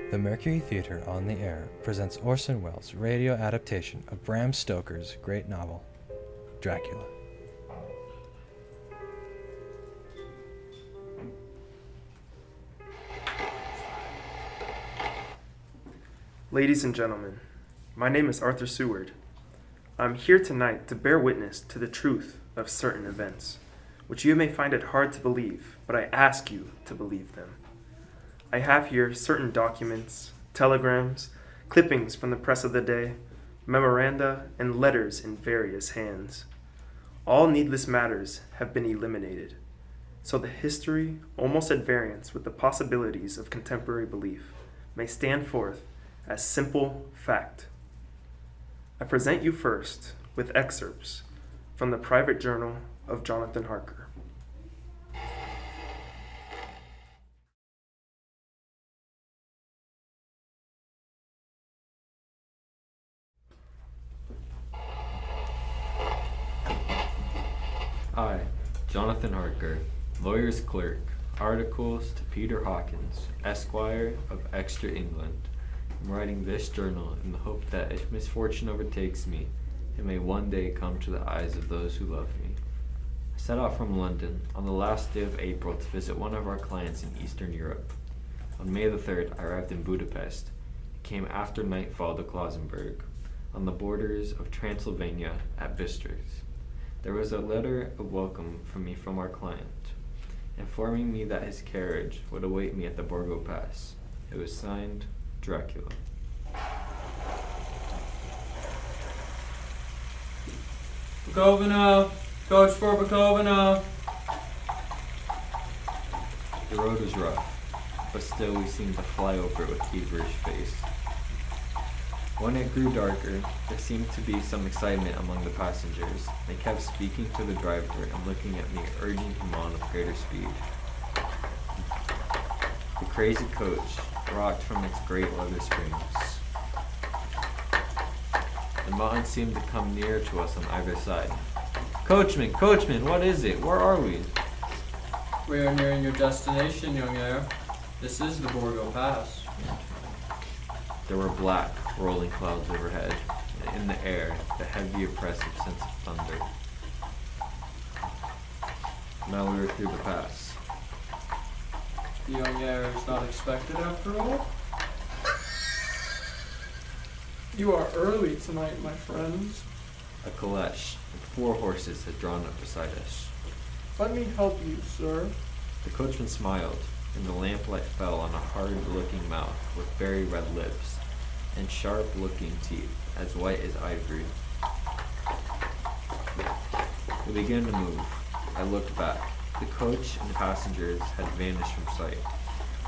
The Mercury Theatre on the Air presents Orson Welles' radio adaptation of Bram Stoker's great novel, Dracula. Ladies and gentlemen, my name is Arthur Seward. I'm here tonight to bear witness to the truth of certain events, which you may find it hard to believe, but I ask you to believe them. I have here certain documents, telegrams, clippings from the press of the day, memoranda, and letters in various hands. All needless matters have been eliminated, so the history, almost at variance with the possibilities of contemporary belief, may stand forth as simple fact. I present you first with excerpts from the private journal of Jonathan Harker. I, Jonathan Harker, lawyer's clerk, articles to Peter Hawkins, Esquire of Exeter, England. I'm writing this journal in the hope that if misfortune overtakes me, it may one day come to the eyes of those who love me. I set out from London on the last day of April to visit one of our clients in Eastern Europe. On May the 3rd, I arrived in Budapest. It came after nightfall to Klausenberg, on the borders of Transylvania at Bistritz. There was a letter of welcome from me from our client, informing me that his carriage would await me at the Borgo Pass. It was signed, Dracula. Bukovina! Coach for Bukovina! The road was rough, but still we seemed to fly over it with feverish face. When it grew darker, there seemed to be some excitement among the passengers. They kept speaking to the driver and looking at me, urging him on with greater speed. The crazy coach rocked from its great leather springs. The mountains seemed to come nearer to us on either side. Coachman, what is it? Where are we? We are nearing your destination, young heir. This is the Borgo Pass. There were black, rolling clouds overhead, and in the air, the heavy, oppressive sense of thunder. Now we were through the pass. The young heir is not expected after all. You are early tonight, my friends. A caleche with 4 horses had drawn up beside us. Let me help you, sir. The coachman smiled, and the lamplight fell on a hard-looking mouth with very red lips and sharp-looking teeth, as white as ivory. We began to move. I looked back. The coach and passengers had vanished from sight.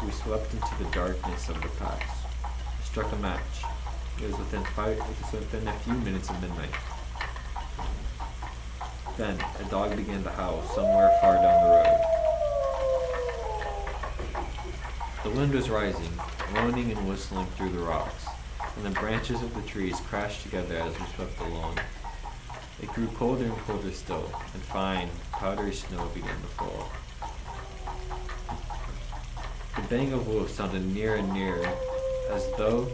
We swept into the darkness of the pass. I struck a match. It was within a few minutes of midnight. Then a dog began to howl somewhere far down the road. The wind was rising, moaning and whistling through the rocks, and the branches of the trees crashed together as we swept along. It grew colder and colder still, and fine, powdery snow began to fall. The baying of wolves sounded nearer and nearer, as though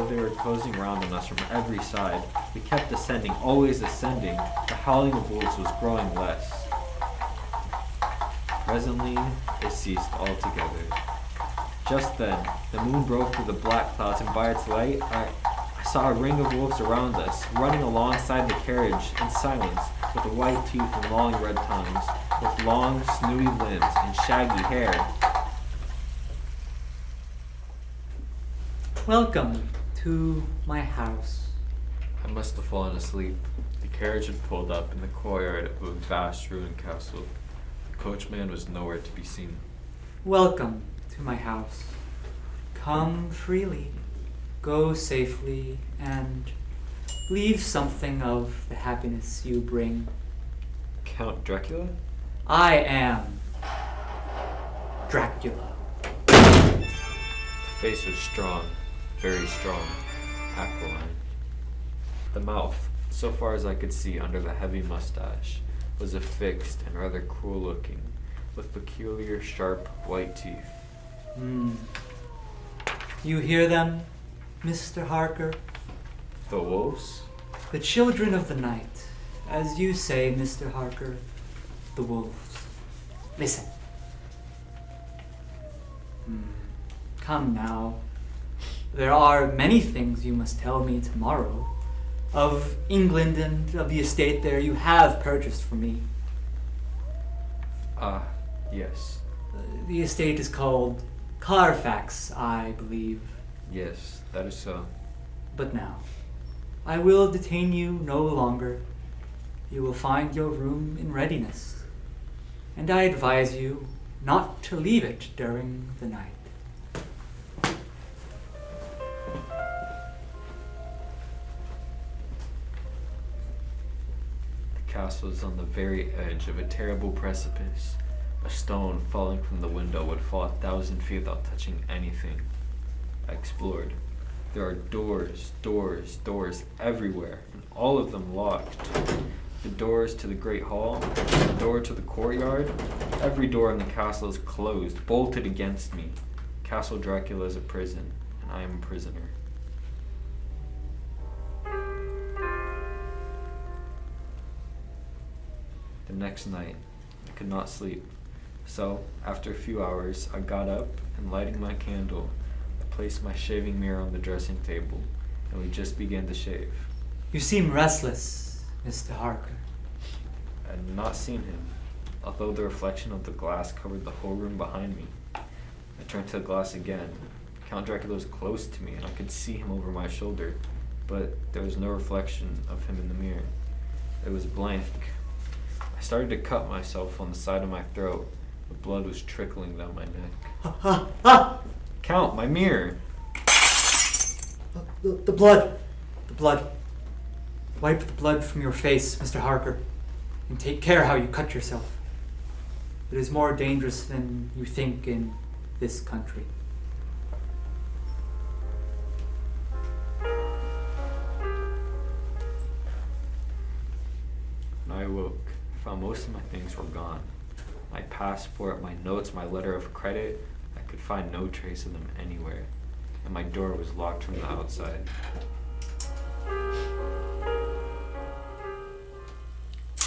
they were closing round on us from every side. We kept ascending, always ascending. The howling of wolves was growing less. Presently, it ceased altogether. Just then, the moon broke through the black clouds, and by its light, I saw a ring of wolves around us, running alongside the carriage in silence, with white teeth and long red tongues, with long, snooty limbs and shaggy hair. Welcome to my house. I must have fallen asleep. The carriage had pulled up in the courtyard of a vast ruined castle. The coachman was nowhere to be seen. Welcome to my house. Come freely, go safely, and leave something of the happiness you bring. Count Dracula? I am Dracula. The face was strong, very strong, aquiline. The mouth, so far as I could see under the heavy mustache, was affixed and rather cruel looking, with peculiar sharp white teeth. You hear them, Mr. Harker? The wolves? The children of the night. As you say, Mr. Harker, the wolves. Listen. Come now. There are many things you must tell me tomorrow. Of England and of the estate there you have purchased for me. Yes. The estate is called Carfax, I believe. Yes, that is so. But now, I will detain you no longer. You will find your room in readiness. And I advise you not to leave it during the night. The castle is on the very edge of a terrible precipice. A stone falling from the window would fall 1,000 feet without touching anything. I explored. There are doors everywhere, and all of them locked. The doors to the great hall, the door to the courtyard, every door in the castle is closed, bolted against me. Castle Dracula is a prison, and I am a prisoner. The next night, I could not sleep. So, after a few hours, I got up and, lighting my candle, I placed my shaving mirror on the dressing table, and we just began to shave. You seem restless, Mr. Harker. I had not seen him, although the reflection of the glass covered the whole room behind me. I turned to the glass again. Count Dracula was close to me, and I could see him over my shoulder, but there was no reflection of him in the mirror. It was blank. I started to cut myself on the side of my throat. The blood was trickling down my neck. Count, my mirror! The blood! The blood. Wipe the blood from your face, Mr. Harker, and take care how you cut yourself. It is more dangerous than you think in this country. When I awoke, I found most of my things were gone. My passport, my notes, my letter of credit, I could find no trace of them anywhere. And my door was locked from the outside.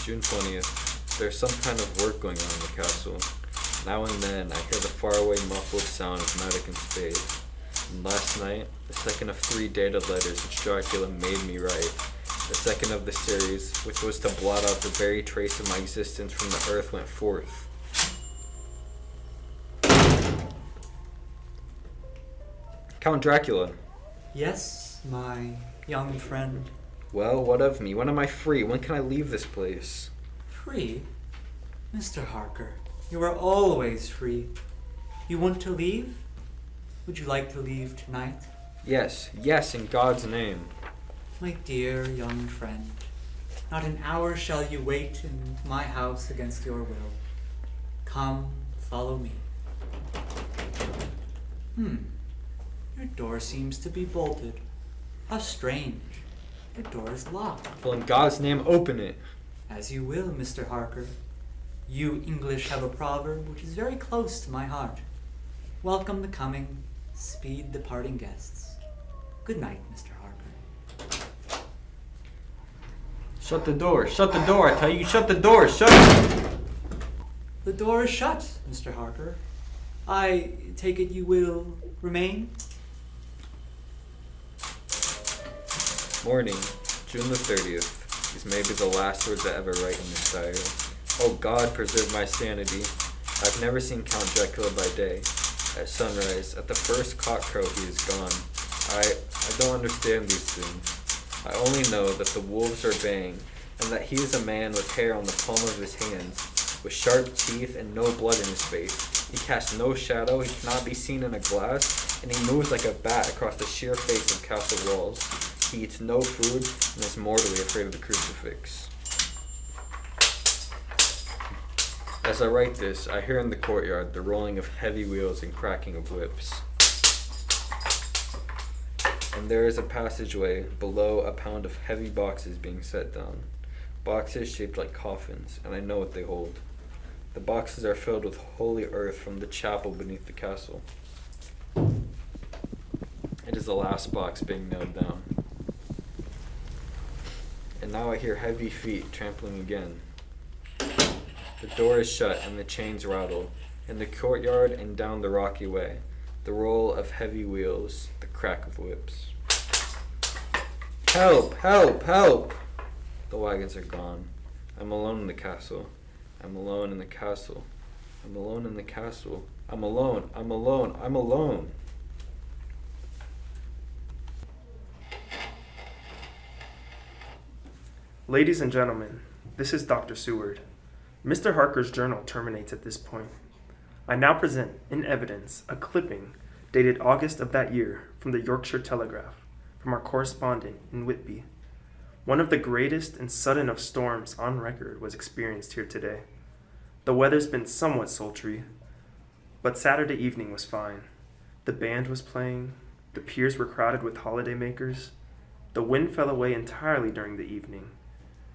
June 20th. There's some kind of work going on in the castle. Now and then, I hear the faraway muffled sound of Maddock and Spade. And last night, the second of 3 dated letters which Dracula made me write. The second of the series, which was to blot out the very trace of my existence from the earth, went forth. Count Dracula. Yes, my young friend. Well, what of me? When am I free? When can I leave this place? Free? Mr. Harker, you are always free. You want to leave? Would you like to leave tonight? Yes, yes, in God's name. My dear young friend, not an hour shall you wait in my house against your will. Come, follow me. Your door seems to be bolted. How strange. The door is locked. Well, in God's name, open it. As you will, Mr. Harker. You English have a proverb which is very close to my heart. Welcome the coming, speed the parting guests. Good night, Mr. Harker. Shut the door, I tell you, shut the door, shut it! The door is shut, Mr. Harker. I take it you will remain? Morning, June the 30th. These may be the last words I ever write in this diary. Oh God, preserve my sanity. I've never seen Count Dracula by day. At sunrise, at the first cockcrow, he is gone. I don't understand these things. I only know that the wolves are baying, and that he is a man with hair on the palm of his hands, with sharp teeth and no blood in his face. He casts no shadow, he cannot be seen in a glass, and he moves like a bat across the sheer face of castle walls. He eats no food, and is mortally afraid of the crucifix. As I write this, I hear in the courtyard the rolling of heavy wheels and cracking of whips. And there is a passageway below, a pound of heavy boxes being set down. Boxes shaped like coffins, and I know what they hold. The boxes are filled with holy earth from the chapel beneath the castle. It is the last box being nailed down. And now I hear heavy feet trampling again. The door is shut and the chains rattle. In the courtyard and down the rocky way, the roll of heavy wheels, the crack of whips. Help! Help! Help! The wagons are gone. I'm alone in the castle. I'm alone in the castle. I'm alone in the castle. I'm alone. I'm alone. I'm alone. Ladies and gentlemen, this is Dr. Seward. Mr. Harker's journal terminates at this point. I now present in evidence a clipping dated August of that year from the Yorkshire Telegraph from our correspondent in Whitby. One of the greatest and sudden of storms on record was experienced here today. The weather's been somewhat sultry, but Saturday evening was fine. The band was playing, the piers were crowded with holidaymakers, the wind fell away entirely during the evening,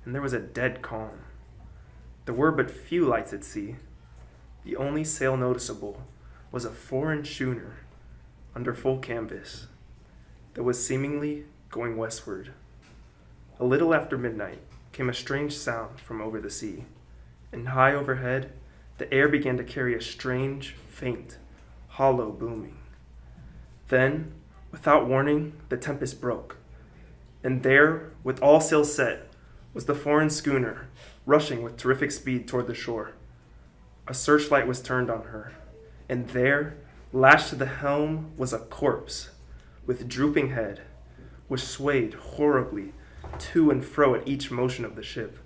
and there was a dead calm. There were but few lights at sea. The only sail noticeable was a foreign schooner under full canvas that was seemingly going westward. A little after midnight came a strange sound from over the sea, and high overhead the air began to carry a strange, faint, hollow booming. Then, without warning, the tempest broke, and there, with all sails set, was the foreign schooner rushing with terrific speed toward the shore. A searchlight was turned on her, and there, lashed to the helm, was a corpse with drooping head, which swayed horribly to and fro at each motion of the ship.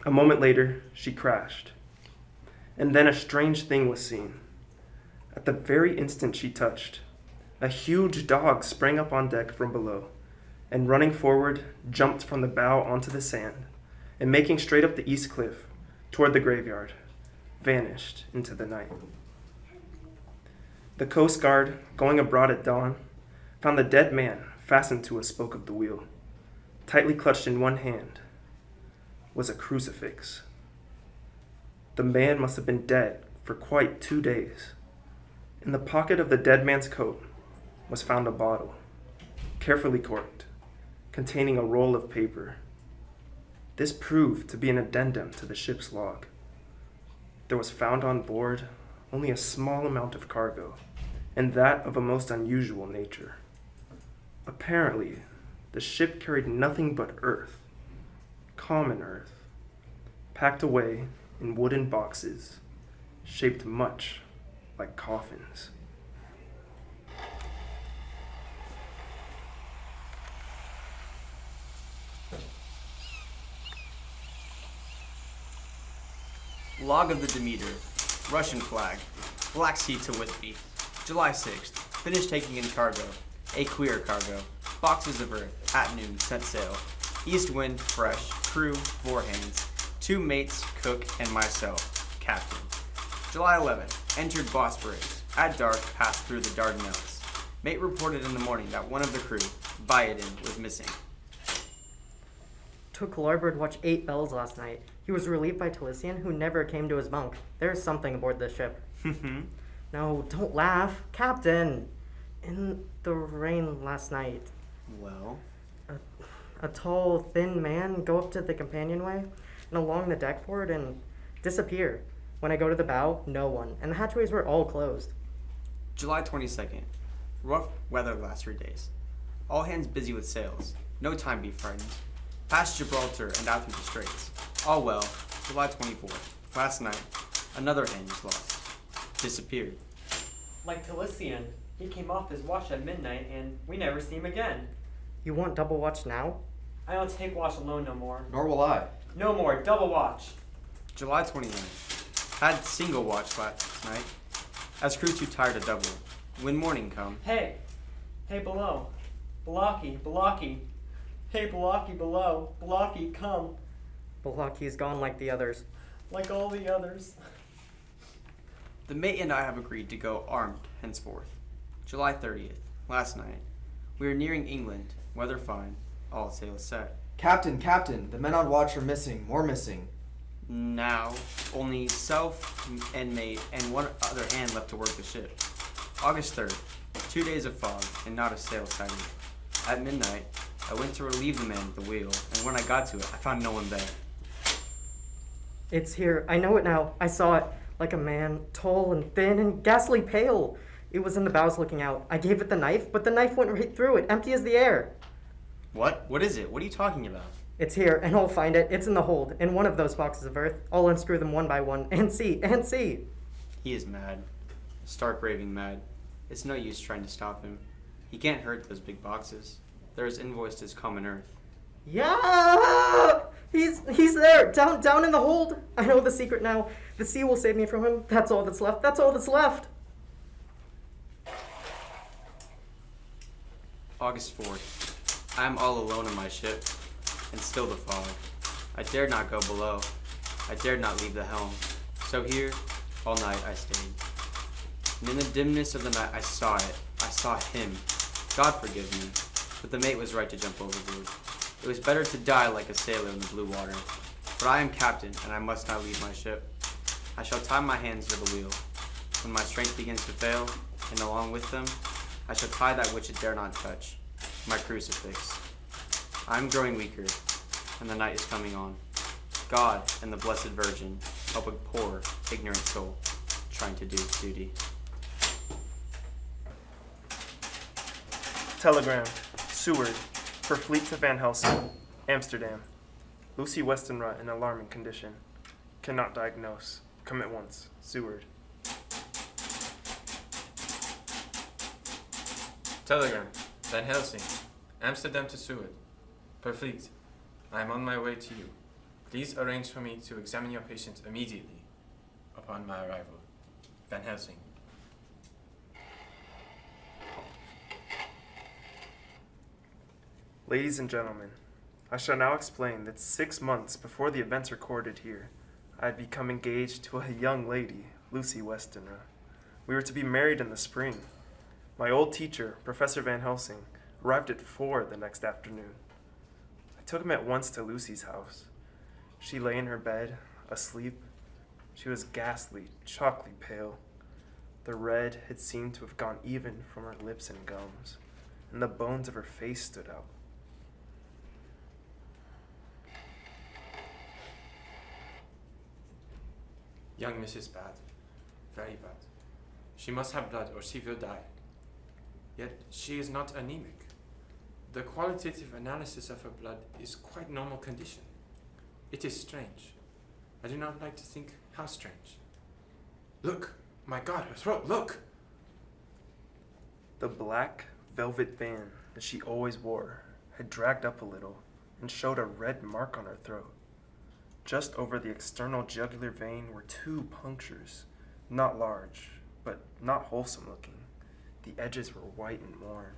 A moment later, she crashed, and then a strange thing was seen. At the very instant she touched, a huge dog sprang up on deck from below, and running forward, jumped from the bow onto the sand, and making straight up the east cliff toward the graveyard, vanished into the night. The Coast Guard, going abroad at dawn, found the dead man fastened to a spoke of the wheel. Tightly clutched in one hand was a crucifix. The man must have been dead for quite 2 days. In the pocket of the dead man's coat was found a bottle, carefully corked, containing a roll of paper. This proved to be an addendum to the ship's log. There was found on board only a small amount of cargo, and that of a most unusual nature. Apparently, the ship carried nothing but earth, common earth, packed away in wooden boxes, shaped much like coffins. Log of the Demeter, Russian flag, Black Sea to Whitby, July 6th, finished taking in cargo, a queer cargo, boxes of earth, at noon, set sail, east wind, fresh, crew, 4 hands, 2 mates, cook, and myself, captain. July 11th, entered Bosporus, at dark, passed through the Dardanelles. Mate reported in the morning that one of the crew, Bioden, was missing. Took larboard watch 8 bells last night. He was relieved by Talisian, who never came to his bunk. There's something aboard this ship. No, don't laugh. Captain! In the rain last night, Well? a tall, thin man go up to the companionway and along the deckboard and disappear. When I go to the bow, no one. And the hatchways were all closed. July 22nd, rough weather last 3 days. All hands busy with sails. No time be frightened. Past Gibraltar and out through the Straits. All well. July 24th. Last night, another hand was lost. Disappeared. Like Talisian, he came off his watch at midnight and we never see him again. You want double watch now? I don't take watch alone no more. Nor will I. No more, double watch. July 29th. Had single watch last night. As crew too tired to double. When morning come. Hey below. Balaki. Hey Balaki below. Balaki, come. Balaki's gone like the others. Like all the others. The mate and I have agreed to go armed henceforth. July 30th. Last night. We are nearing England. Weather fine. All sails set. Captain, the men on watch are missing. More missing. Now, only self and mate and one other hand left to work the ship. August 3rd. 2 days of fog and not a sail sighted. At midnight, I went to relieve the man at the wheel, and when I got to it, I found no one there. It's here. I know it now. I saw it. Like a man, tall and thin and ghastly pale. It was in the bows looking out. I gave it the knife, but the knife went right through it, empty as the air. What? What is it? What are you talking about? It's here, and I'll find it. It's in the hold, in one of those boxes of earth. I'll unscrew them one by one, and see, and see. He is mad. Stark raving mad. It's no use trying to stop him. He can't hurt those big boxes. They're as invoiced as common earth. Yeah! He's there, down in the hold. I know the secret now. The sea will save me from him. That's all that's left. That's all that's left. August 4th. I am all alone on my ship, and still the fog. I dared not go below. I dared not leave the helm. So here, all night I stayed. And in the dimness of the night I saw it. I saw him. God forgive me, but the mate was right to jump overboard. It was better to die like a sailor in the blue water. But I am captain, and I must not leave my ship. I shall tie my hands to the wheel. When my strength begins to fail, and along with them, I shall tie that which it dare not touch, my crucifix. I am growing weaker, and the night is coming on. God and the Blessed Virgin help a poor, ignorant soul trying to do its duty. Telegram. Seward. For fleet to Van Helsing. Amsterdam. Lucy Westenra in alarming condition. Cannot diagnose. Come at once. Seward. Telegram. Van Helsing. Amsterdam to Seward. Per fleet. I am on my way to you. Please arrange for me to examine your patient immediately upon my arrival. Van Helsing. Ladies and gentlemen, I shall now explain that 6 months before the events recorded here, I had become engaged to a young lady, Lucy Westenra. We were to be married in the spring. My old teacher, Professor Van Helsing, arrived at 4 the next afternoon. I took him at once to Lucy's house. She lay in her bed, asleep. She was ghastly, chalkly pale. The red had seemed to have gone even from her lips and gums, and the bones of her face stood out. Young Mrs. Bad. Very bad. She must have blood or she will die. Yet she is not anemic. The qualitative analysis of her blood is quite normal condition. It is strange. I do not like to think how strange. Look! My God, her throat, look! The black velvet band that she always wore had dragged up a little and showed a red mark on her throat. Just over the external jugular vein were 2 punctures, not large, but not wholesome looking. The edges were white and worn.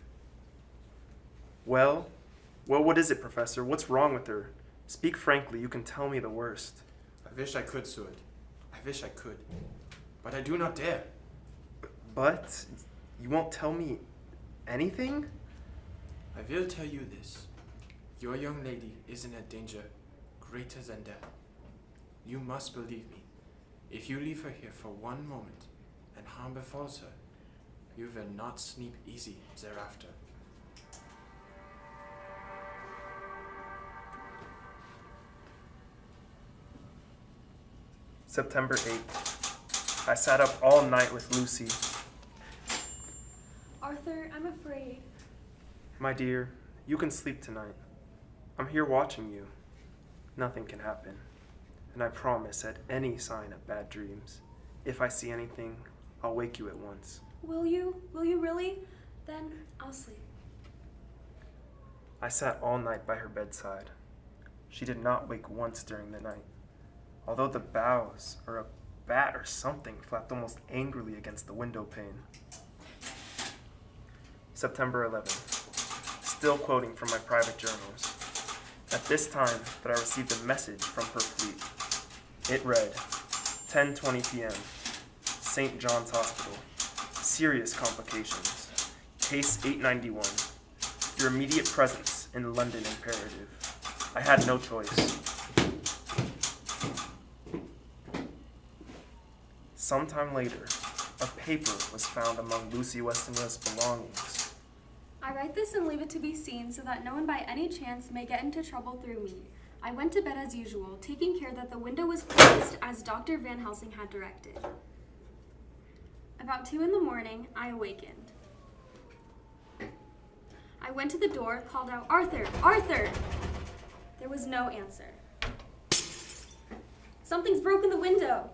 Well, what is it, Professor? What's wrong with her? Speak frankly, you can tell me the worst. I wish I could, Seward. I wish I could. But I do not dare. But? You won't tell me anything? I will tell you this. Your young lady is in a danger greater than death. You must believe me. If you leave her here for one moment and harm befalls her, you will not sleep easy thereafter. September 8th. I sat up all night with Lucy. Arthur, I'm afraid. My dear, you can sleep tonight. I'm here watching you. Nothing can happen. And I promise at any sign of bad dreams, if I see anything, I'll wake you at once. Will you? Will you really? Then I'll sleep. I sat all night by her bedside. She did not wake once during the night, although the boughs or a bat or something flapped almost angrily against the window pane. September 11th. Still quoting from my private journals. At this time that I received a message from her fleet. It read, 10:20 p.m. St. John's Hospital. Serious complications. Case 891. Your immediate presence in London imperative. I had no choice. Sometime later, a paper was found among Lucy Weston's belongings. I write this and leave it to be seen so that no one by any chance may get into trouble through me. I went to bed as usual, taking care that the window was closed as Dr. Van Helsing had directed. About 2 in the morning, I awakened. I went to the door, called out, "Arthur! Arthur!" There was no answer. Something's broken the window.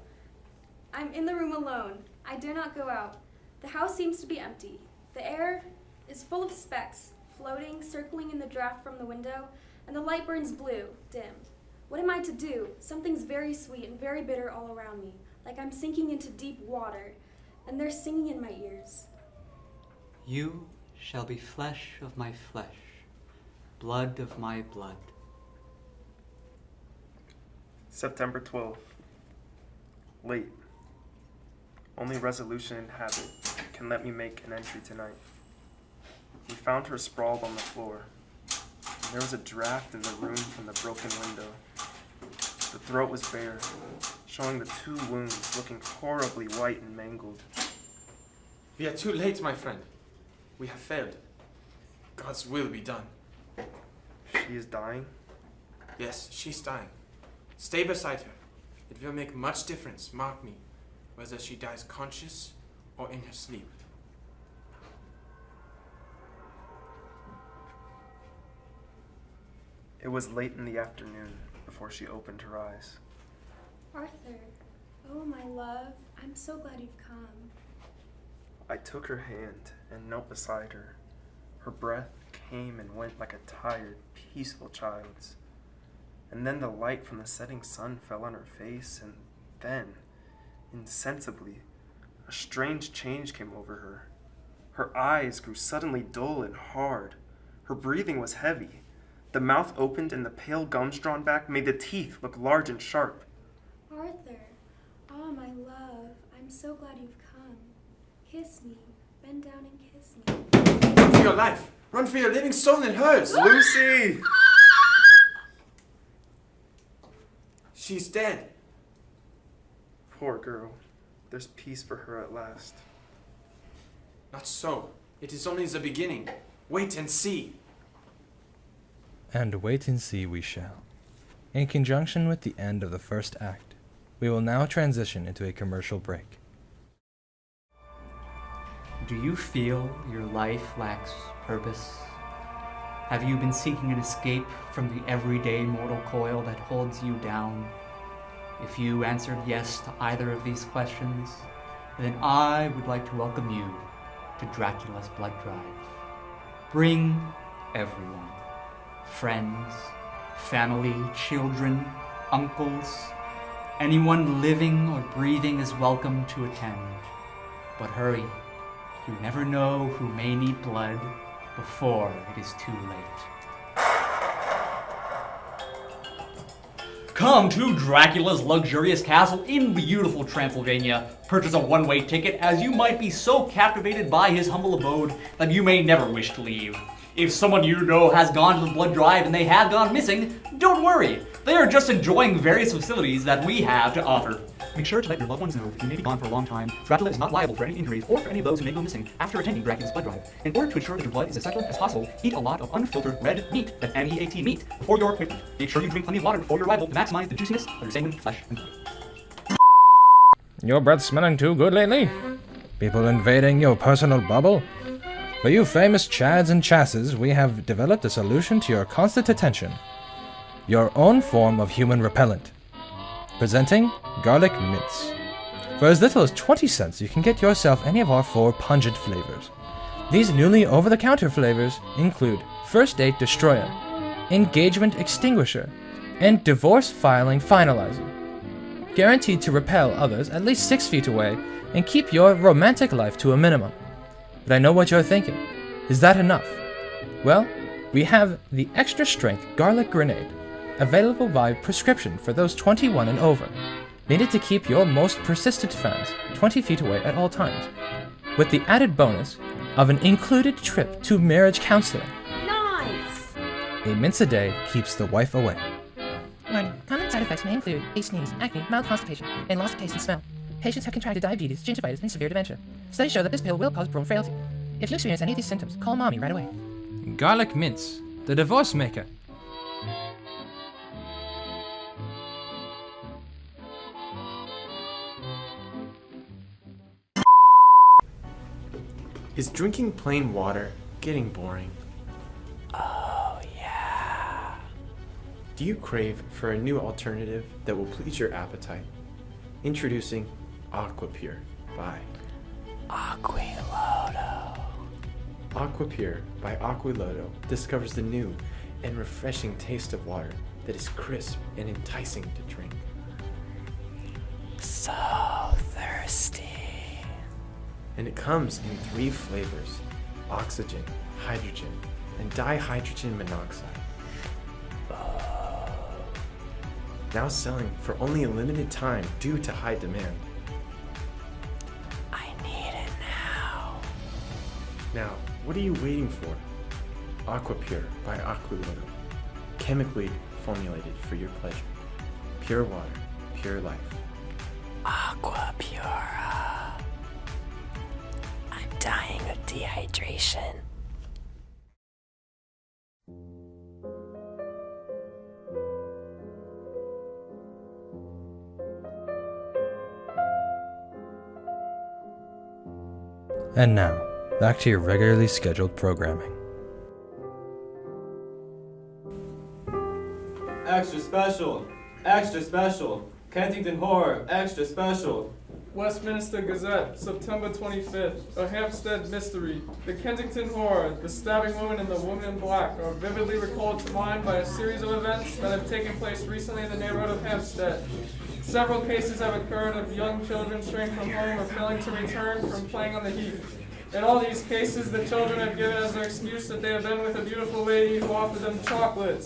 I'm in the room alone. I dare not go out. The house seems to be empty. The air is full of specks, floating, circling in the draft from the window, and the light burns blue, dim. What am I to do? Something's very sweet and very bitter all around me, like I'm sinking into deep water, and they're singing in my ears. You shall be flesh of my flesh, blood of my blood. September 12th. Late. Only resolution and habit can let me make an entry tonight. We found her sprawled on the floor. And there was a draft in the room from the broken window. The throat was bare, showing the 2 wounds looking horribly white and mangled. We are too late, my friend. We have failed. God's will be done. She is dying? Yes, she's dying. Stay beside her. It will make much difference, mark me, whether she dies conscious or in her sleep. It was late in the afternoon before she opened her eyes. Arthur, oh my love, I'm so glad you've come. I took her hand and knelt beside her. Her breath came and went like a tired, peaceful child's. And then the light from the setting sun fell on her face, and then, insensibly, a strange change came over her. Her eyes grew suddenly dull and hard. Her breathing was heavy. The mouth opened and the pale gums drawn back made the teeth look large and sharp. Arthur, oh my love, I'm so glad you've come. Kiss me, bend down and kiss me. Run for your life! Run for your living soul and hers! Lucy! She's dead. Poor girl. There's peace for her at last. Not so. It is only the beginning. Wait and see. And wait and see we shall. In conjunction with the end of the first act, we will now transition into a commercial break. Do you feel your life lacks purpose? Have you been seeking an escape from the everyday mortal coil that holds you down? If you answered yes to either of these questions, then I would like to welcome you to Dracula's Blood Drive. Bring everyone. Friends, family, children, uncles, anyone living or breathing is welcome to attend. But hurry, you never know who may need blood before it is too late. Come to Dracula's luxurious castle in beautiful Transylvania. Purchase a one-way ticket, as you might be so captivated by his humble abode that you may never wish to leave. If someone you know has gone to the blood drive and they have gone missing, don't worry. They are just enjoying various facilities that we have to offer. Make sure to let your loved ones know that you may be gone for a long time. Dracula is not liable for any injuries or for any of those who may go missing after attending Dracula's blood drive. In order to ensure that your blood is as secular as possible, eat a lot of unfiltered red meat, that's M-E-A-T meat, before your appointment. Make sure you drink plenty of water before your arrival to maximize the juiciness of your sanguine flesh and blood. Your breath's smelling too good lately? People invading your personal bubble? For you famous chads and chasses, we have developed a solution to your constant attention. Your own form of human repellent. Presenting garlic mints. For as little as 20 cents, you can get yourself any of our 4 pungent flavors. These newly over-the-counter flavors include First Date Destroyer, Engagement Extinguisher, and Divorce Filing Finalizer. Guaranteed to repel others at least 6 feet away and keep your romantic life to a minimum. But I know what you're thinking. Is that enough? Well, we have the extra strength garlic grenade, available by prescription for those 21 and over, needed to keep your most persistent fans 20 feet away at all times, with the added bonus of an included trip to marriage counseling. Nice! A mince a day keeps the wife away. Warning. Common side effects may include a sneeze, acne, mild constipation, and loss of taste and smell. Patients have contracted diabetes, gingivitis, and severe dementia. Studies show that this pill will cause bone frailty. If you experience any of these symptoms, call Mommy right away. Garlic mints, the divorce maker. Is drinking plain water getting boring? Oh, yeah. Do you crave for a new alternative that will please your appetite? Introducing Aquapure by Aquiloto. Aquapure by Aquiloto discovers the new and refreshing taste of water that is crisp and enticing to drink. So thirsty. And it comes in 3 flavors: oxygen, hydrogen, and dihydrogen monoxide. Now selling for only a limited time due to high demand. I need it now. Now, what are you waiting for? Aquapure by Aquiloto. Chemically formulated for your pleasure. Pure water, pure life. Aquapura. I'm dying of dehydration. And now, back to your regularly scheduled programming. Extra special! Extra special! Kensington Horror! Extra special! Westminster Gazette, September 25th. A Hampstead mystery. The Kensington Horror, the stabbing woman and the woman in black, are vividly recalled to mind by a series of events that have taken place recently in the neighborhood of Hampstead. Several cases have occurred of young children straying from home or failing to return from playing on the heath. In all these cases, the children have given as their excuse that they have been with a beautiful lady who offered them chocolates.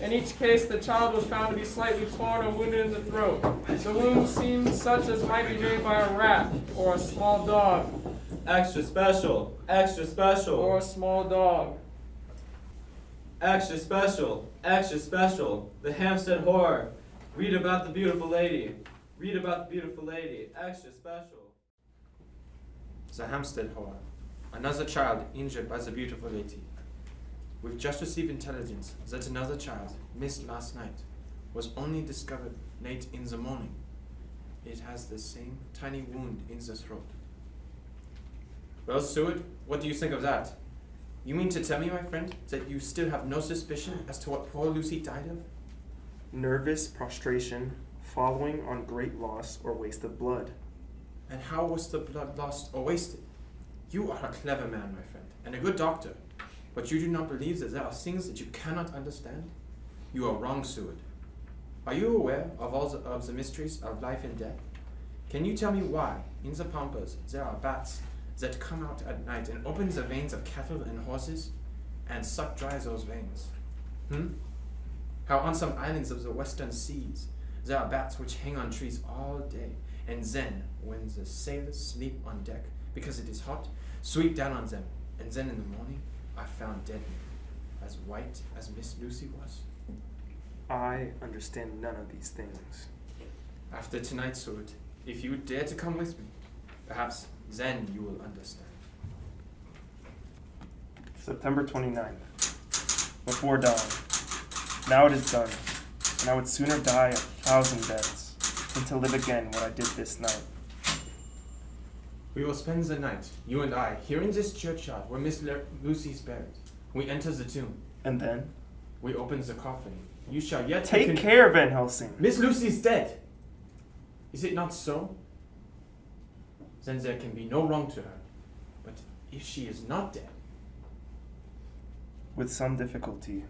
In each case, the child was found to be slightly torn or wounded in the throat. The wounds seemed such as might be made by a rat or a small dog. Extra special! Extra special! Or a small dog. Extra special! Extra special! The Hampstead Horror! Read about the beautiful lady! Read about the beautiful lady! Extra special! The Hampstead Horror. Another child injured by the beautiful lady. We've just received intelligence that another child, missed last night, was only discovered late in the morning. It has the same tiny wound in the throat. Well, Seward, what do you think of that? You mean to tell me, my friend, that you still have no suspicion as to what poor Lucy died of? Nervous prostration following on great loss or waste of blood. And how was the blood lost or wasted? You are a clever man, my friend, and a good doctor, but you do not believe that there are things that you cannot understand? You are wrong, Seward. Are you aware of all of the mysteries of life and death? Can you tell me why, in the pampas, there are bats that come out at night and open the veins of cattle and horses and suck dry those veins? How on some islands of the western seas, there are bats which hang on trees all day, and then, when the sailors sleep on deck, because it is hot, sweep down on them, and then in the morning are found dead, as white as Miss Lucy was. I understand none of these things. After tonight, Sword, if you dare to come with me, perhaps then you will understand. September 29th. Before dawn. Now it is done, and I would sooner die 1,000 deaths than to live again what I did this night. We will spend the night, you and I, here in this churchyard where Miss Lucy is buried. We enter the tomb. And then? We open the coffin. You shall yet take care, Van Helsing. Miss Lucy is dead. Is it not so? Then there can be no wrong to her. But if she is not dead... With some difficulty,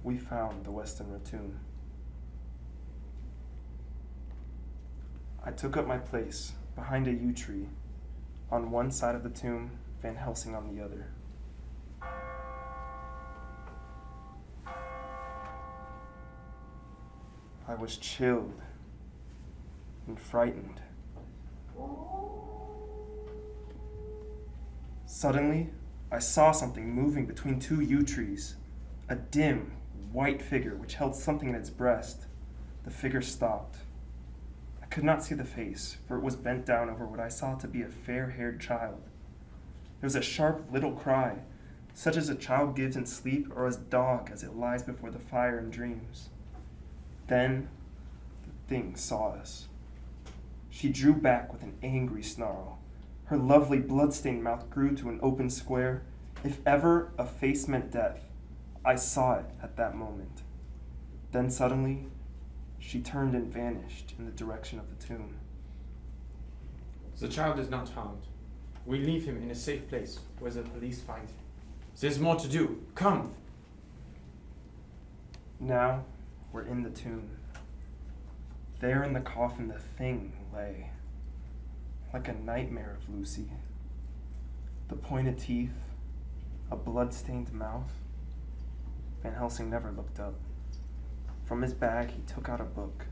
we found the western tomb. I took up my place behind a yew tree, on one side of the tomb, Van Helsing on the other. I was chilled and frightened. Suddenly, I saw something moving between 2 yew trees, a dim, white figure which held something in its breast. The figure stopped. I could not see the face, for it was bent down over what I saw to be a fair-haired child. There was a sharp little cry, such as a child gives in sleep or as a dog as it lies before the fire in dreams. Then the thing saw us. She drew back with an angry snarl. Her lovely blood-stained mouth grew to an open square. If ever a face meant death, I saw it at that moment. Then suddenly, she turned and vanished in the direction of the tomb. The child is not harmed. We leave him in a safe place where the police find him. There's more to do. Come! Now, we're in the tomb. There in the coffin the thing lay, like a nightmare of Lucy. The pointed teeth, a blood-stained mouth. Van Helsing never looked up. From his bag he took out a book,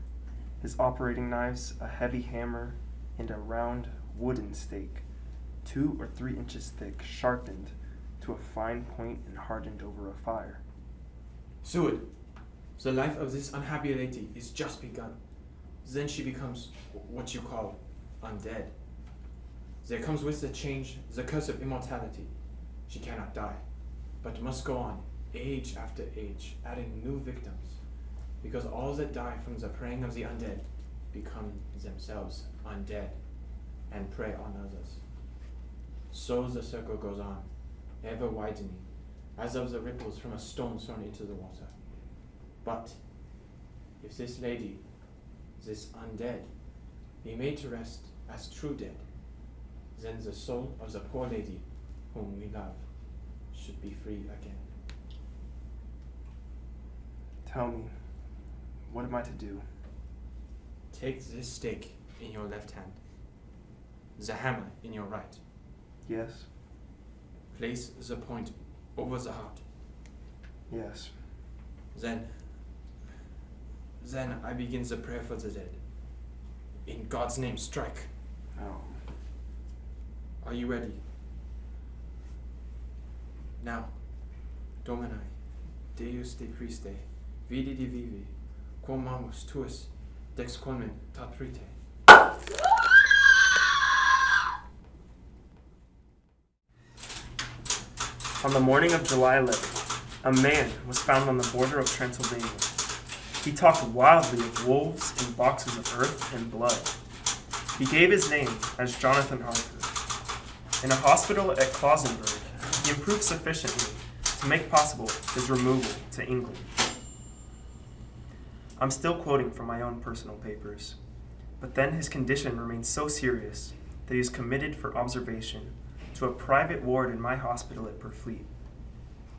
his operating knives, a heavy hammer, and a round wooden stake, 2 or 3 inches thick, sharpened to a fine point and hardened over a fire. Seward, the life of this unhappy lady is just begun. Then she becomes what you call undead. There comes with the change the curse of immortality. She cannot die, but must go on, age after age, adding new victims, because all that die from the preying of the undead become themselves undead and prey on others. So the circle goes on, ever widening, as of the ripples from a stone thrown into the water. But if this lady, this undead, be made to rest as true dead, then the soul of the poor lady whom we love should be free again. Tell me, what am I to do? Take this stake in your left hand, the hammer in your right. Yes. Place the point over the heart. Yes. Then I begin the prayer for the dead. In God's name, strike. No. Are you ready? Now, Domini, Deus de Christe, vidi divivi, quam amus tuus, dex quamen tat prete. On the morning of July 11th, a man was found on the border of Transylvania. He talked wildly of wolves and boxes of earth and blood. He gave his name as Jonathan Harker. In a hospital at Klausenburg, he improved sufficiently to make possible his removal to England. I'm still quoting from my own personal papers, but then his condition remained so serious that he was committed for observation to a private ward in my hospital at Purfleet.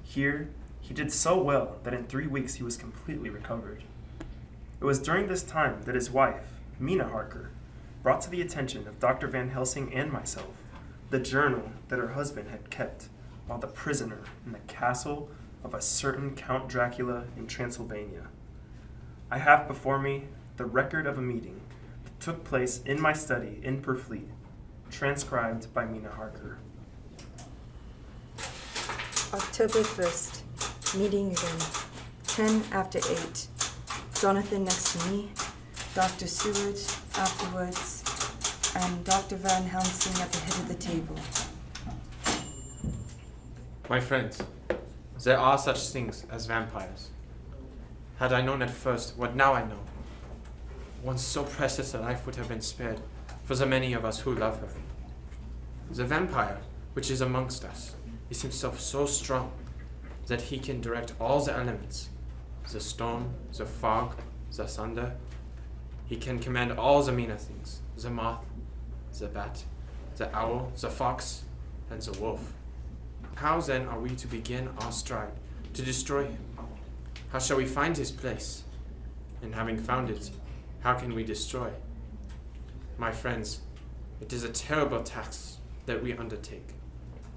Here, he did so well that in 3 weeks he was completely recovered. It was during this time that his wife, Mina Harker, brought to the attention of Dr. Van Helsing and myself the journal that her husband had kept while the prisoner in the castle of a certain Count Dracula in Transylvania. I have before me the record of a meeting that took place in my study in Purfleet, transcribed by Mina Harker. October 1st, meeting again, 10 after 8. Jonathan next to me, Dr. Seward afterwards, and Dr. Van Helsing at the head of the table. My friends, there are such things as vampires. Had I known at first what now I know, once so precious a life would have been spared for the many of us who love her. The vampire, which is amongst us, is himself so strong that he can direct all the elements, the storm, the fog, the thunder. He can command all the meaner things, the moth, the bat, the owl, the fox, and the wolf. How then are we to begin our stride to destroy him? How shall we find his place? And having found it, how can we destroy? My friends, it is a terrible task that we undertake.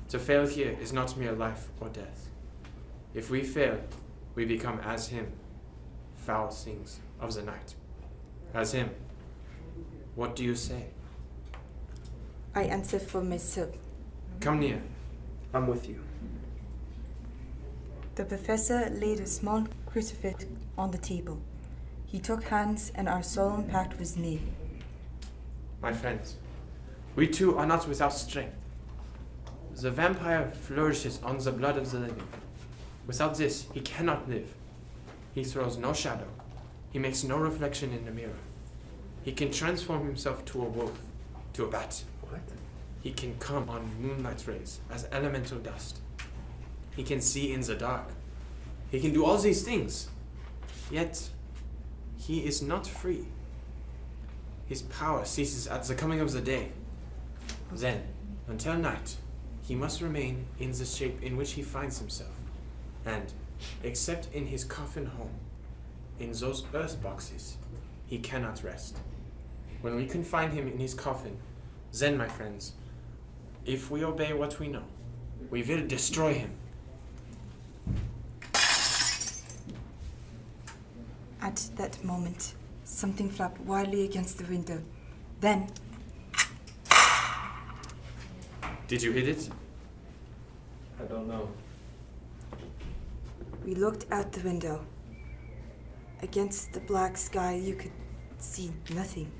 To fail here is not mere life or death. If we fail, we become as him, foul things of the night. As him. What do you say? I answer for myself. Come near. I'm with you. The professor laid a small crucifix on the table. He took hands and our solemn pact was made. My friends, we too are not without strength. The vampire flourishes on the blood of the living. Without this, he cannot live. He throws no shadow. He makes no reflection in the mirror. He can transform himself to a wolf, to a bat. What? He can come on moonlight rays as elemental dust. He can see in the dark. He can do all these things. Yet, he is not free. His power ceases at the coming of the day. Then, until night, he must remain in the shape in which he finds himself. And, except in his coffin home, in those earth boxes, he cannot rest. When we confine him in his coffin, then, my friends, if we obey what we know, we will destroy him. At that moment, something flapped wildly against the window. Then... Did you hit it? I don't know. We looked out the window. Against the black sky, you could see nothing.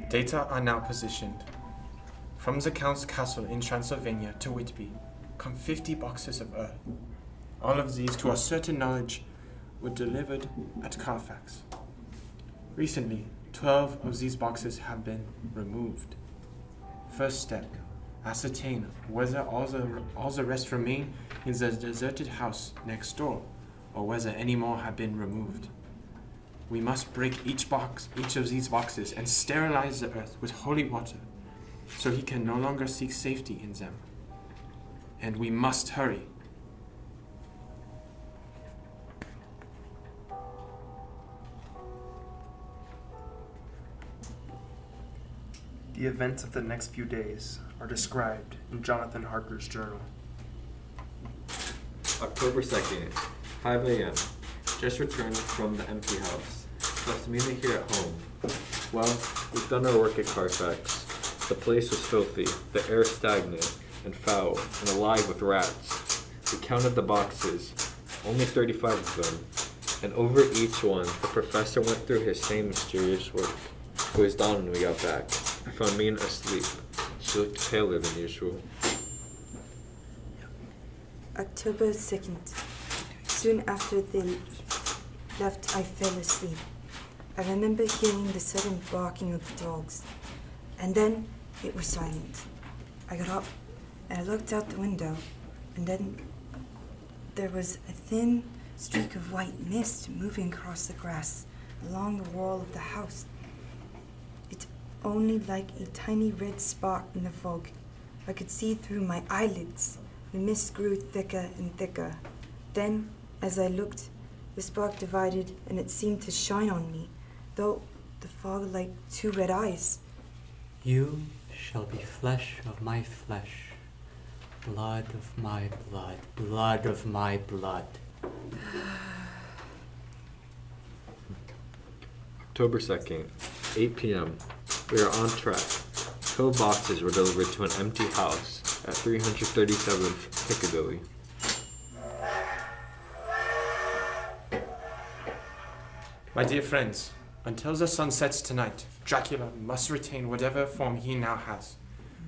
Data are now positioned. From the Count's castle in Transylvania to Whitby come 50 boxes of earth. All of these, to our certain knowledge, were delivered at Carfax. Recently, 12 of these boxes have been removed. First step, ascertain whether all the rest remain in the deserted house next door, or whether any more have been removed. We must break each of these boxes, and sterilize the earth with holy water, so he can no longer seek safety in them. And we must hurry. The events of the next few days are described in Jonathan Harker's journal. October 2nd, 5 a.m. Just returned from the empty house. Left Mina here at home. Well, we've done our work at Carfax. The place was filthy, the air stagnant and foul, and alive with rats. We counted the boxes, only 35 of them, and over each one, the professor went through his same mysterious work. It was dawn when we got back. I found Mina asleep. She looked paler than usual. October 2nd. Soon after they left, I fell asleep. I remember hearing the sudden barking of the dogs, and then it was silent. I got up and I looked out the window, and then there was a thin streak of white mist moving across the grass along the wall of the house. It only like a tiny red spark in the fog. I could see through my eyelids. The mist grew thicker and thicker. Then, as I looked, the spark divided and it seemed to shine on me, though the fog like two red eyes. You shall be flesh of my flesh, blood of my blood, blood of my blood. October 2nd, 8 p.m. We are on track. 12 boxes were delivered to an empty house at 337th Piccadilly. My dear friends, until the sun sets tonight, Dracula must retain whatever form he now has.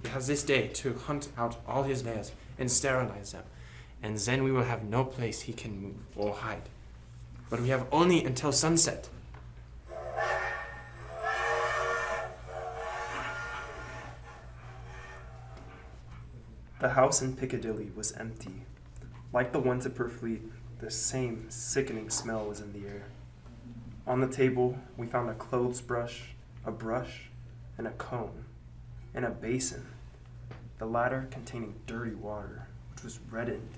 He has this day to hunt out all his lairs and sterilize them, and then we will have no place he can move or hide. But we have only until sunset. The house in Piccadilly was empty. Like the ones at Purfleet, the same sickening smell was in the air. On the table, we found a clothes brush, a brush, and a comb, and a basin, the latter containing dirty water, which was reddened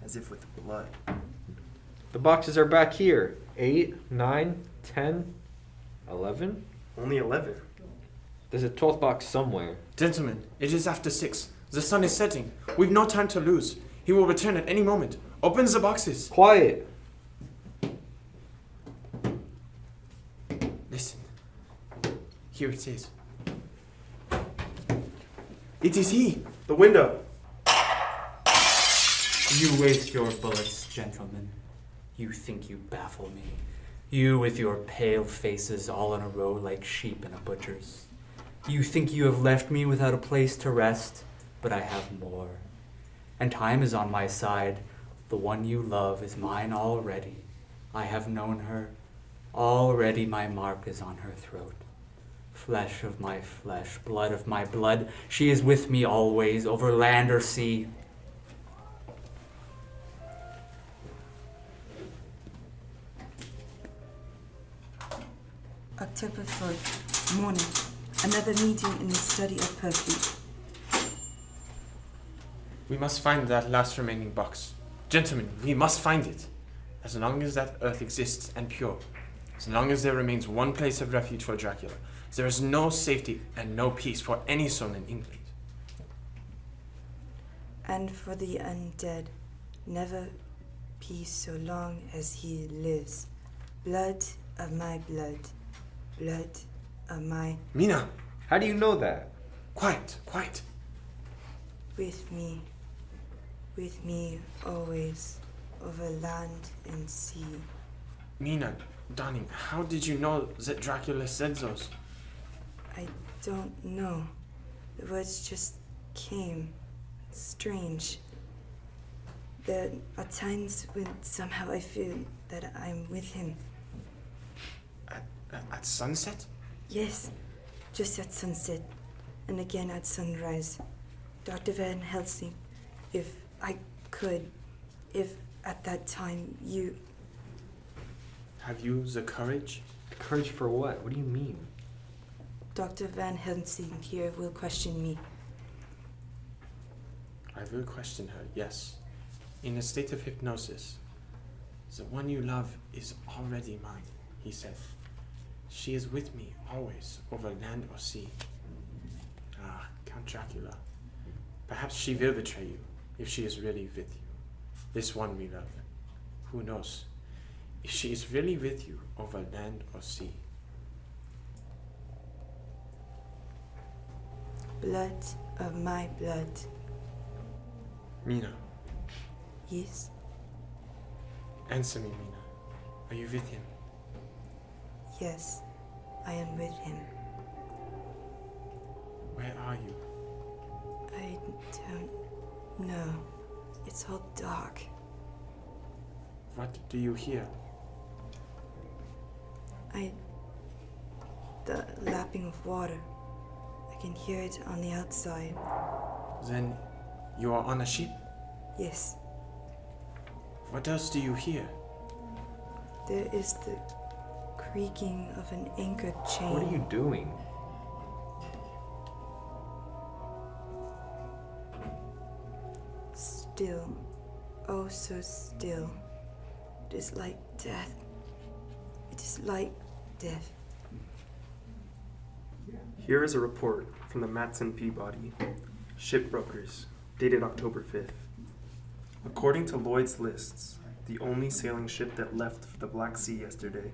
as if with blood. The boxes are back here. 8, 9, 10, 11? Only 11. There's a 12th box somewhere. Gentlemen, it is after 6. The sun is setting. We've no time to lose. He will return at any moment. Open the boxes. Quiet. Listen. Here it is. It is he. The window! You waste your bullets, gentlemen. You think you baffle me. You with your pale faces all in a row like sheep in a butcher's. You think you have left me without a place to rest, but I have more. And time is on my side. The one you love is mine already. I have known her. Already my mark is on her throat. Flesh of my flesh, blood of my blood, she is with me always, over land or sea. October 3rd, morning. Another meeting in the study of perfume. We must find that last remaining box. Gentlemen, we must find it. As long as that earth exists and pure, as long as there remains one place of refuge for Dracula, there is no safety and no peace for any soul in England. And for the undead, never peace so long as he lives. Blood of my blood, blood of my... Mina! How do you know that? Quiet, quiet. With me always, over land and sea. Mina, darling, how did you know that Dracula said those? I don't know. The words just came. Strange. There are times when somehow I feel that I'm with him. At sunset? Yes, just at sunset, and again at sunrise. Dr. Van Helsing, if I could, if at that time you... Have you the courage? The courage for what? What do you mean? Dr. Van Helsing here will question me. I will question her, yes. In a state of hypnosis. The one you love is already mine, he said. She is with me always, over land or sea. Ah, Count Dracula. Perhaps she will betray you, if she is really with you. This one we love. Who knows? If she is really with you, over land or sea. Blood of my blood. Mina. Yes? Answer me, Mina. Are you with him? Yes, I am with him. Where are you? I don't know. It's all dark. What do you hear? The lapping of water. I can hear it on the outside. Then you are on a ship? Yes. What else do you hear? There is the creaking of an anchor chain. What are you doing? Still. Oh, so still. It is like death. It is like death. Here is a report from the Matson Peabody, shipbrokers, dated October 5th. According to Lloyd's lists, the only sailing ship that left for the Black Sea yesterday,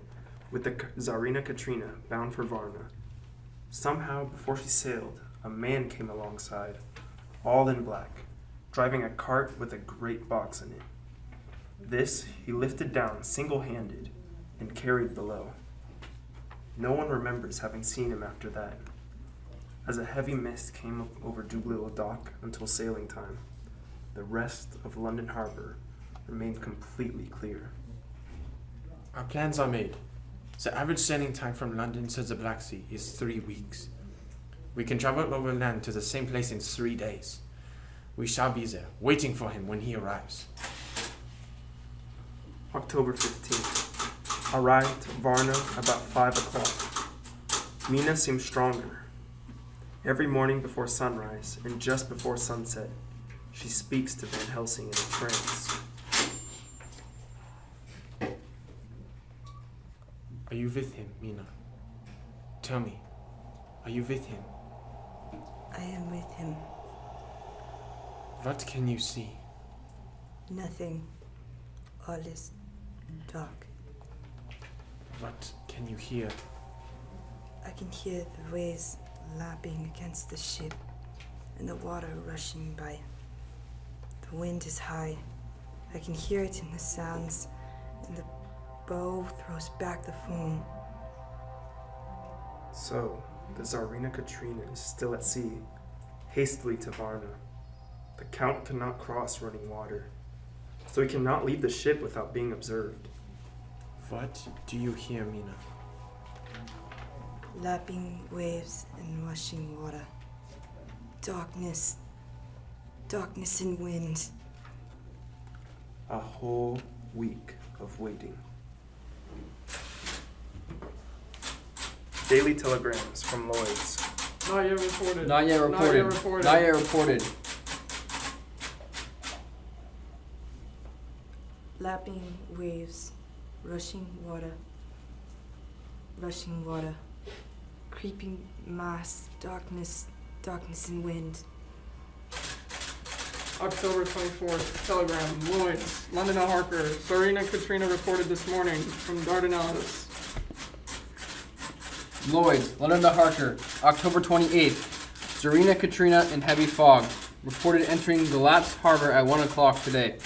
with the Tsarina Katrina bound for Varna. Somehow, before she sailed, a man came alongside, all in black, driving a cart with a great box in it. This he lifted down single-handed and carried below. No one remembers having seen him after that, as a heavy mist came over Dublin dock until sailing time. The rest of London Harbour remained completely clear. Our plans are made. The average sailing time from London to the Black Sea is 3 weeks. We can travel over land to the same place in 3 days. We shall be there, waiting for him when he arrives. October 15th. Arrived Varna about 5 o'clock. Mina seemed stronger. Every morning before sunrise and just before sunset, she speaks to Van Helsing in a trance. Are you with him, Mina? Tell me, are you with him? I am with him. What can you see? Nothing. All is dark. What can you hear? I can hear the waves lapping against the ship and the water rushing by. The wind is high. I can hear it in the sounds, and the bow throws back the foam. So, the Tsarina Katrina is still at sea, hastily to Varna. The Count cannot cross running water, so he cannot leave the ship without being observed. What do you hear, Mina? Lapping waves and rushing water. Darkness. Darkness and wind. A whole week of waiting. Daily telegrams from Lloyd's. Not yet reported. Not yet reported. Not yet reported. Lapping waves. Rushing water. Rushing water. Creeping mass. Darkness. Darkness and wind. October 24th, telegram, Lloyd's, London to Harker. Tsarina Katrina reported this morning from Dardanelles. Lloyd's, London to Harker, October 28th. Tsarina Katrina in heavy fog. Reported entering Galatz Harbor at 1 o'clock today.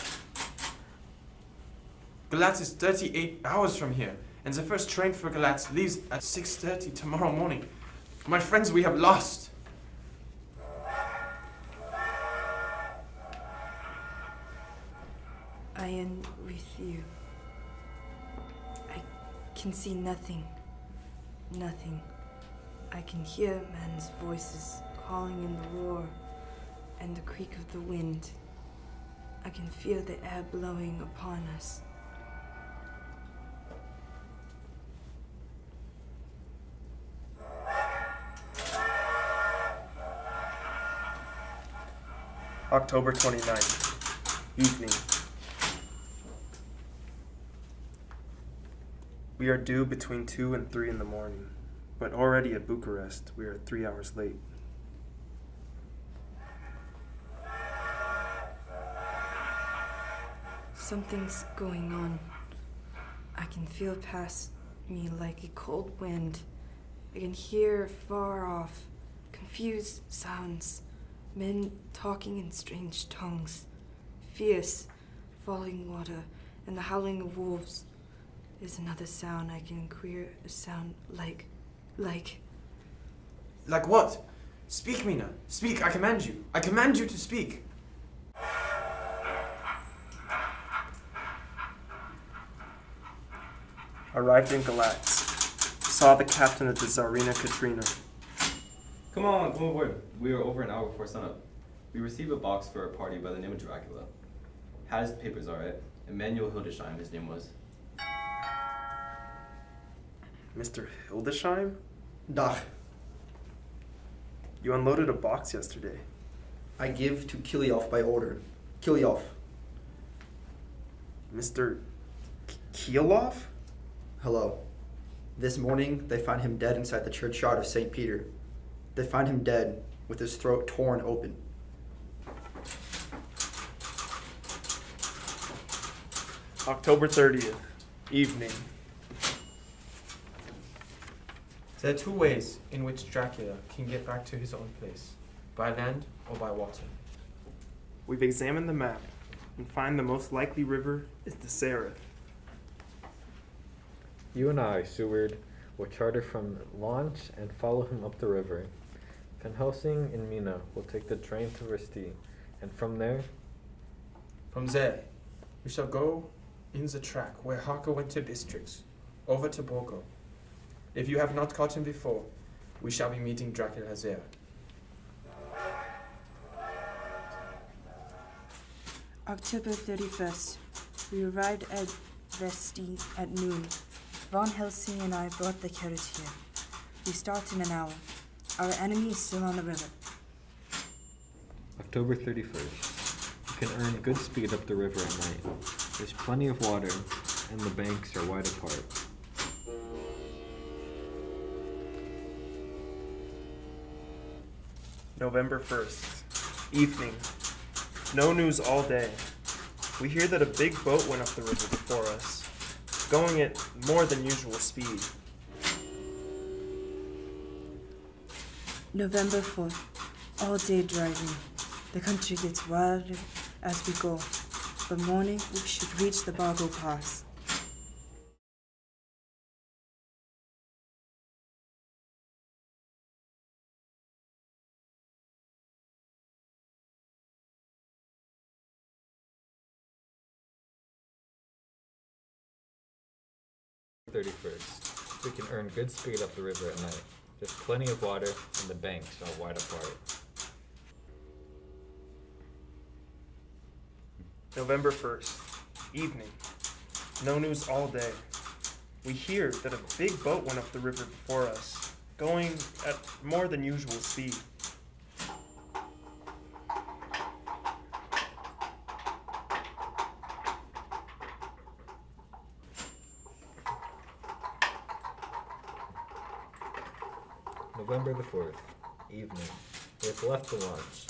Galatz is 38 hours from here, and the first train for Galatz leaves at 6:30 tomorrow morning. My friends, we have lost. I am with you. I can see nothing. Nothing. I can hear men's voices calling in the roar and the creak of the wind. I can feel the air blowing upon us. October 29th, evening. We are due between 2 and 3 in the morning, but already at Bucharest, we are 3 hours late. Something's going on. I can feel past me like a cold wind. I can hear far off, confused sounds, men talking in strange tongues, fierce, falling water, and the howling of wolves. There's another sound I can hear, a sound like... Like what? Speak, Mina. Speak, I command you. I command you to speak. Arrived in Galatz. Saw the captain of the Tsarina Katrina. Come on, come aboard. We are over an hour before sunup. We received a box for a party by the name of Dracula. Had his papers alright. Emmanuel Hildesheim, his name was. Mr. Hildesheim? Dach. You unloaded a box yesterday. I give to Kilyov by order. Kilyov. Mr. Kielov? Hello. This morning, they find him dead inside the churchyard of St. Peter. They find him dead, with his throat torn open. October 30th, evening. There are two ways in which Dracula can get back to his own place, by land or by water. We've examined the map and find the most likely river is the Sereth. You and I, Seward, will charter from launch and follow him up the river. Van Helsing and Mina will take the train to Resti, and from there... From there, we shall go in the track where Harker went to Bistrix, over to Borgo. If you have not caught him before, we shall be meeting Dracula there. October 31st. We arrived at Resti at noon. Von Helsing and I brought the carriage here. We start in an hour. Our enemy is still on the river. October 31st. You can earn good speed up the river at night. There's plenty of water, and the banks are wide apart. November 1st, evening. No news all day. We hear that a big boat went up the river before us, going at more than usual speed. November 4th. All day driving. The country gets wilder as we go. By morning, we should reach the Bargo Pass. We can earn good speed up the river at night. There's plenty of water and the banks are wide apart. November 1st, evening. No news all day. We hear that a big boat went up the river before us, going at more than usual speed. November the 4th, evening. We have left the launch.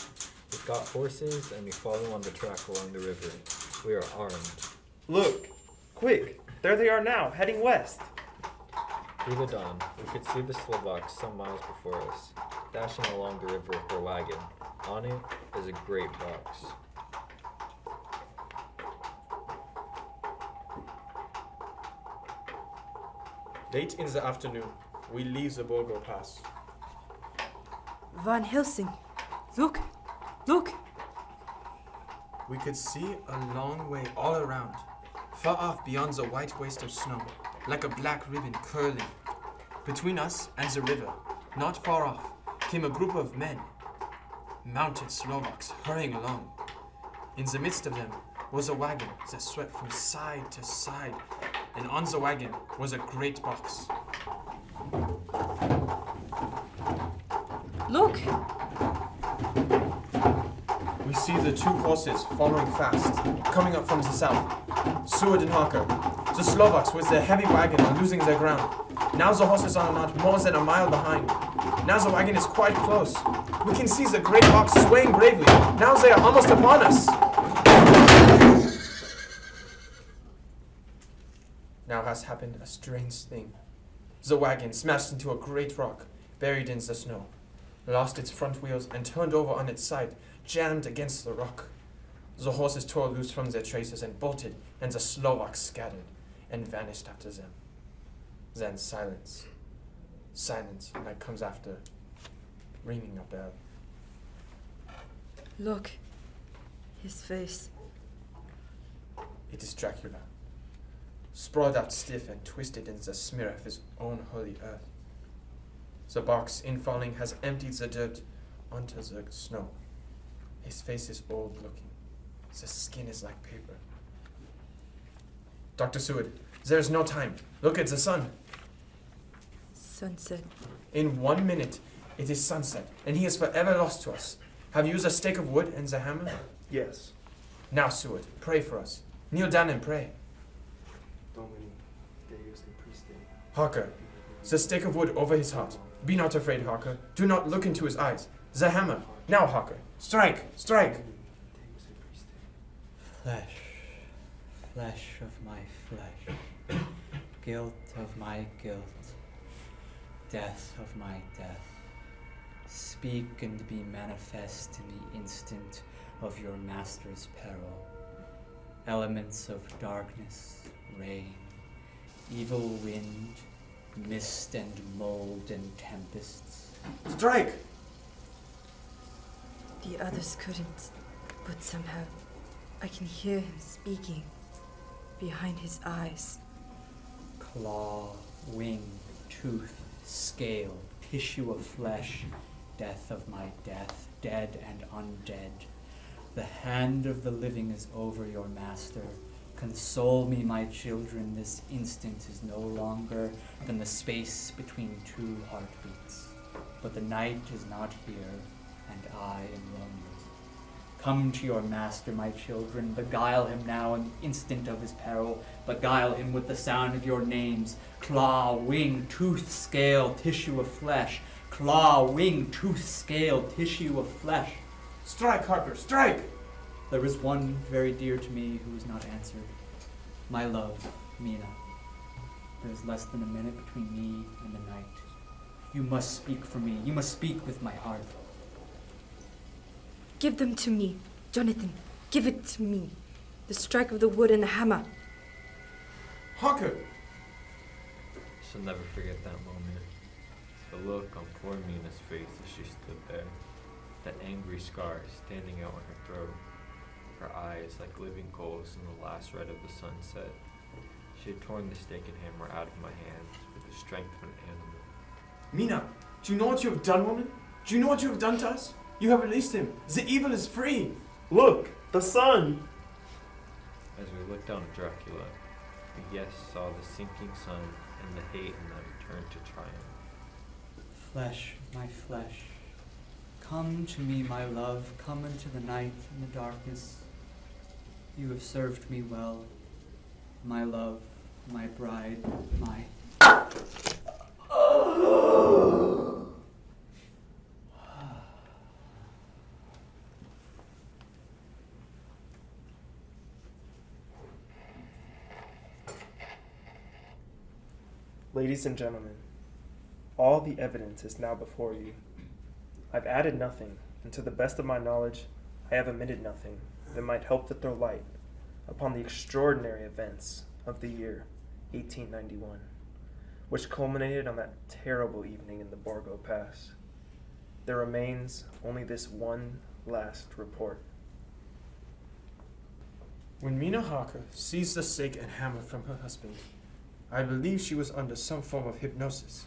We've got horses and we follow on the track along the river. We are armed. Look! Quick! There they are now, heading west! Through the dawn, we could see the Slovaks some miles before us, dashing along the river with their wagon. On it is a great box. Late in the afternoon, we leave the Borgo Pass. Van Helsing! Look! Look! We could see a long way all around, far off beyond the white waste of snow, like a black ribbon curling. Between us and the river, not far off, came a group of men, mounted Slovaks hurrying along. In the midst of them was a wagon that swept from side to side, and on the wagon was a great box. Look! We see the two horses following fast, coming up from the south. Seward and Harker. The Slovaks with their heavy wagon are losing their ground. Now the horses are not more than a mile behind. Now the wagon is quite close. We can see the great box swaying bravely. Now they are almost upon us. Now has happened a strange thing. The wagon smashed into a great rock, buried in the snow, lost its front wheels and turned over on its side, jammed against the rock. The horses tore loose from their traces and bolted, and the Slovaks scattered and vanished after them. Then silence. Silence like comes after ringing a bell. Look. His face. It is Dracula, sprawled out stiff and twisted in the smear of his own holy earth. The box, in falling, has emptied the dirt onto the snow. His face is old looking. The skin is like paper. Dr. Seward, there is no time. Look at the sun. Sunset. In 1 minute, it is sunset, and he is forever lost to us. Have you used a stake of wood and the hammer? Yes. Now, Seward, pray for us. Kneel down and pray. Harker, the stake of wood over his heart. Be not afraid, Harker. Do not look into his eyes. The hammer. Now, Harker. Strike! Strike! Flesh, flesh of my flesh, guilt of my guilt, death of my death. Speak and be manifest in the instant of your master's peril. Elements of darkness, rain, evil wind, mist and mold and tempests. Strike! The others couldn't, but somehow I can hear him speaking behind his eyes. Claw, wing, tooth, scale, tissue of flesh, death of my death, dead and undead. The hand of the living is over your master. Console me, my children, this instant is no longer than the space between two heartbeats. But the night is not here, and I am lonely. Come to your master, my children, beguile him now in the instant of his peril, beguile him with the sound of your names. Claw, wing, tooth, scale, tissue of flesh. Claw, wing, tooth, scale, tissue of flesh. Strike, Harker, strike! There is one very dear to me who is not answered. My love, Mina. There is less than a minute between me and the night. You must speak for me. You must speak with my heart. Give them to me. Jonathan, give it to me. The strike of the wood and the hammer. Harker! I shall never forget that moment. The look on poor Mina's face as she stood there. That angry scar standing out on her throat. Her eyes like living coals in the last red of the sunset. She had torn the stake and hammer out of my hands with the strength of an animal. Mina, do you know what you have done, woman? Do you know what you have done to us? You have released him. The evil is free. Look, the sun! As we looked down at Dracula, we yes saw the sinking sun and the hate in them turn to triumph. Flesh, my flesh. Come to me, my love. Come into the night and the darkness. You have served me well. My love, my bride, my... Ladies and gentlemen, all the evidence is now before you. I've added nothing, and to the best of my knowledge, I have omitted nothing that might help to throw light upon the extraordinary events of the year 1891, which culminated on that terrible evening in the Borgo Pass. There remains only this one last report. When Mina Harker seized the stake and hammer from her husband, I believe she was under some form of hypnosis.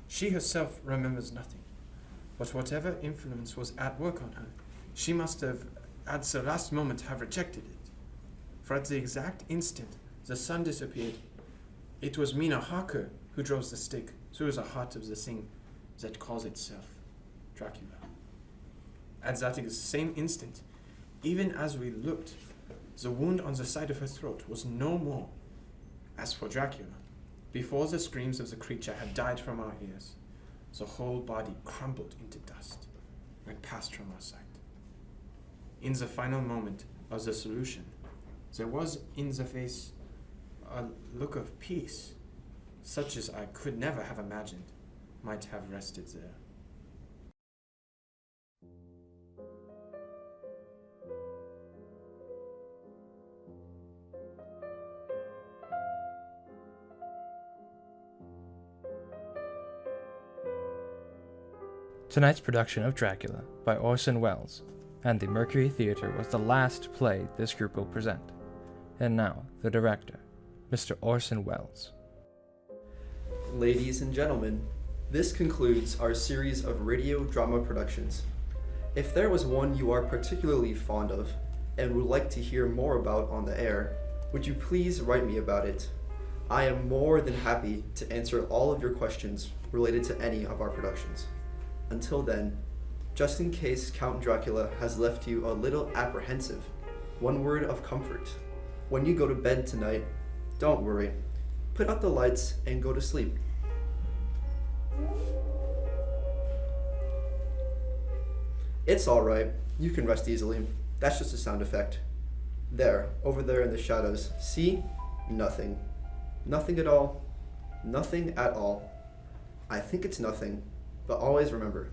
She herself remembers nothing. But whatever influence was at work on her, she must have, at the last moment, have rejected it. For at the exact instant the sun disappeared, it was Mina Harker who drove the stake through the heart of the thing that calls itself Dracula. At that same instant, even as we looked, the wound on the side of her throat was no more. As for Dracula, before the screams of the creature had died from our ears, the whole body crumbled into dust and passed from our sight. In the final moment of the solution, there was in the face a look of peace, such as I could never have imagined might have rested there. Tonight's production of Dracula by Orson Welles and the Mercury Theatre was the last play this group will present. And now, the director, Mr. Orson Welles. Ladies and gentlemen, this concludes our series of radio drama productions. If there was one you are particularly fond of and would like to hear more about on the air, would you please write me about it? I am more than happy to answer all of your questions related to any of our productions. Until then, just in case Count Dracula has left you a little apprehensive, one word of comfort. When you go to bed tonight, don't worry. Put out the lights and go to sleep. It's alright. You can rest easily. That's just a sound effect. There, over there in the shadows. See? Nothing. Nothing at all. Nothing at all. I think it's nothing. But always remember.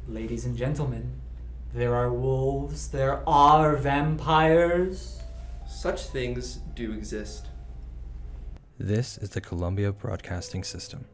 Ladies and gentlemen, there are wolves, there are vampires. Such things do exist. This is the Columbia Broadcasting System.